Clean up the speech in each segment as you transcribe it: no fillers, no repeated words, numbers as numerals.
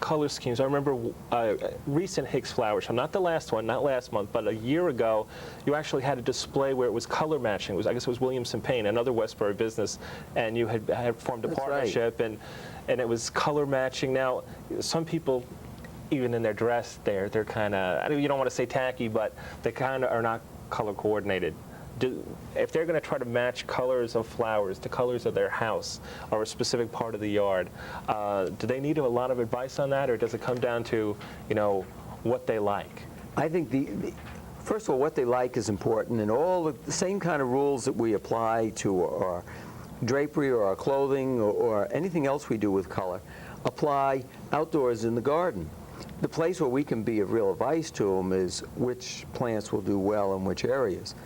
color schemes, I remember recent Hicks Flower Show, not the last one, not last month, but a year ago, you actually had a display where it was color matching. It was, I guess it was Williamson Payne, another Westbury business, and you had formed a partnership, and it was color matching. Now, some people, even in their dress, they're kind of, you don't want to say tacky, but they kind of are not color coordinated. If they're going to try to match colors of flowers to colors of their house or a specific part of the yard, do they need a lot of advice on that, or does it come down to, what they like? I think first of all, what they like is important, and all the same kind of rules that we apply to our drapery or our clothing or anything else we do with color apply outdoors in the garden. The place where we can be of real advice to them is which plants will do well in which areas.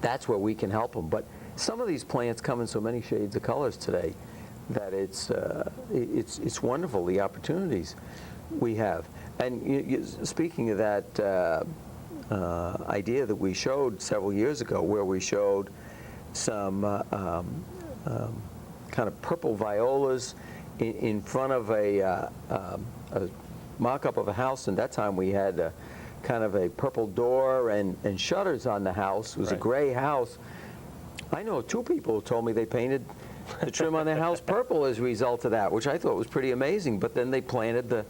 That's where we can help them. But some of these plants come in so many shades of colors today that it's wonderful, the opportunities we have. And speaking of that idea that we showed several years ago, where we showed some kind of purple violas in front of a mock-up of a house, and that time we had kind of a purple door and shutters on the house. It was a gray house. I know 2 people who told me they painted the trim on their house purple as a result of that, which I thought was pretty amazing. But then they planted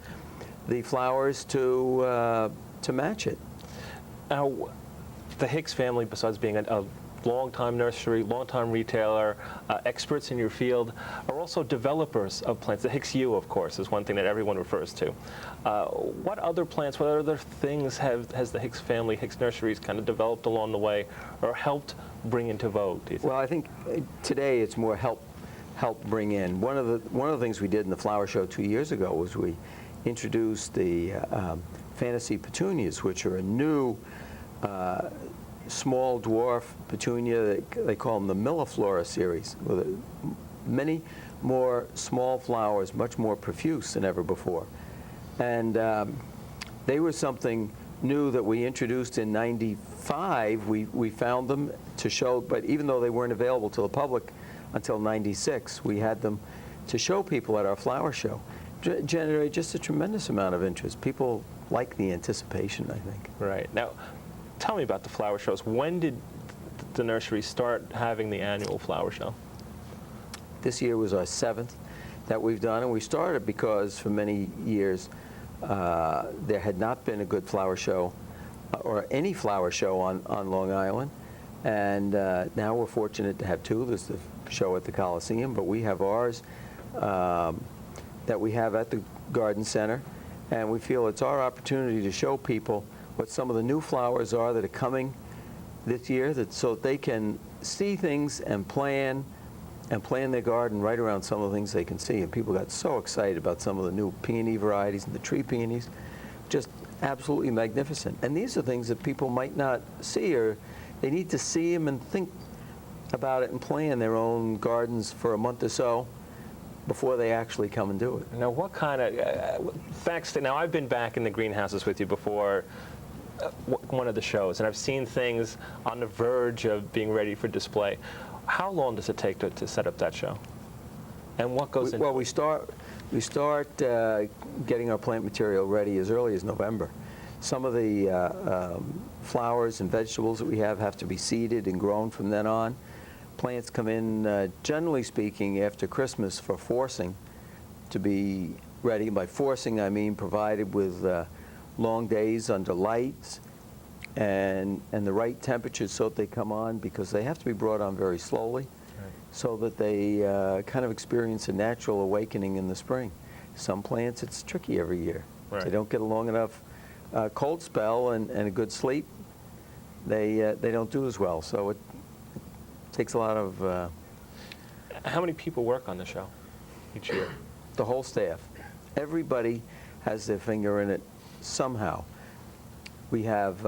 the flowers to match it. Now, the Hicks family, besides being a long-time nursery, long-time retailer, experts in your field, are also developers of plants. The McCue, of course, is one thing that everyone refers to. What other plants, what other things has the Hicks family, Hicks Nurseries, kind of developed along the way or helped bring into vogue, do you think? Well, I think today it's more help bring in. One of the things we did in the flower show 2 years ago was we introduced the fantasy petunias, which are a new small dwarf petunia. They call them the Milliflora series, with many more small flowers, much more profuse than ever before. And they were something new that we introduced in '95. We found them to show, but even though they weren't available to the public until '96, we had them to show people at our flower show. Generate just a tremendous amount of interest. People like the anticipation, I think. Right. Now, tell me about the flower shows. When did the nursery start having the annual flower show? This year was our 7th that we've done, and we started because for many years there had not been a good flower show or any flower show on Long Island, and now we're fortunate to have 2. There's the show at the Coliseum, but we have ours that we have at the Garden Center, and we feel it's our opportunity to show people what some of the new flowers are that are coming this year, so that they can see things and plan their garden right around some of the things they can see. And people got so excited about some of the new peony varieties and the tree peonies, just absolutely magnificent. And these are things that people might not see, or they need to see them and think about it and plan their own gardens for a month or so before they actually come and do it. Now, what kind of now I've been back in the greenhouses with you before one of the shows, and I've seen things on the verge of being ready for display. How long does it take to set up that show? And what goes into it? Well, we start getting our plant material ready as early as November. Some of the flowers and vegetables that we have to be seeded and grown from then on. Plants come in, generally speaking, after Christmas for forcing to be ready. By forcing, I mean provided with long days under lights and the right temperatures so that they come on, because they have to be brought on very slowly, so that they kind of experience a natural awakening in the spring. Some plants, it's tricky every year. If they don't get a long enough cold spell and a good sleep, they don't do as well. So it takes a lot of... How many people work on the show each year? The whole staff. Everybody has their finger in it somehow. We have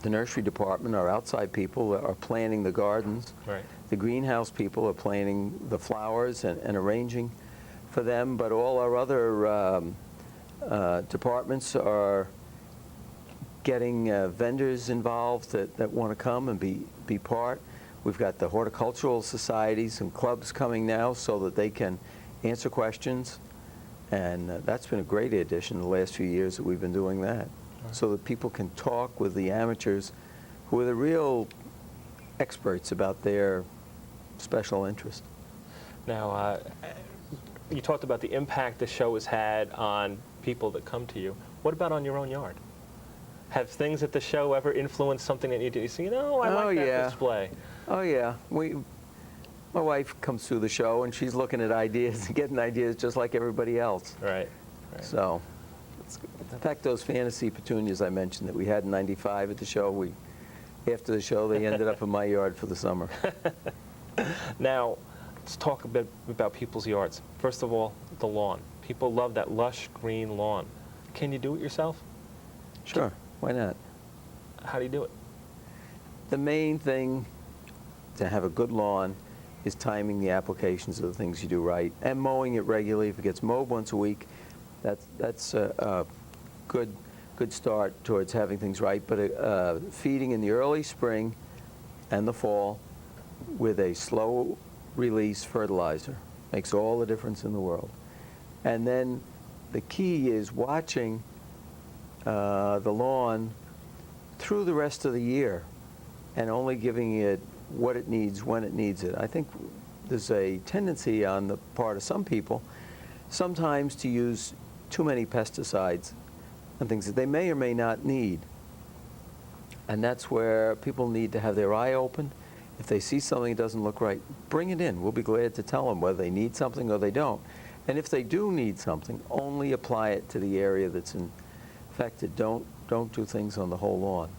the nursery department, our outside people are planning the gardens. The greenhouse people are planning the flowers and arranging for them, but all our other departments are getting vendors involved that want to come and be part. We've got the horticultural societies and clubs coming now so that they can answer questions And that's been a great addition the last few years that we've been doing that, so that people can talk with the amateurs who are the real experts about their special interest. Now, you talked about the impact the show has had on people that come to you. What about on your own yard? Have things at the show ever influenced something that you do? You say, I like that display. Oh, yeah. My wife comes through the show, and she's looking at ideas and getting ideas just like everybody else. Right. So, in fact, those fantasy petunias I mentioned that we had in '95 at the show, after the show, they ended up in my yard for the summer. Now, let's talk a bit about people's yards. First of all, the lawn. People love that lush green lawn. Can you do it yourself? Sure, why not? How do you do it? The main thing to have a good lawn is timing the applications of the things you do right and mowing it regularly. If it gets mowed once a week, that's a good start towards having things right. But feeding in the early spring and the fall with a slow release fertilizer makes all the difference in the world. And then the key is watching the lawn through the rest of the year and only giving it what it needs when it needs it. I think there's a tendency on the part of some people sometimes to use too many pesticides and things that they may or may not need. And that's where people need to have their eye open. If they see something that doesn't look right, bring it in. We'll be glad to tell them whether they need something or they don't. And if they do need something, only apply it to the area that's infected. Don't do things on the whole lawn.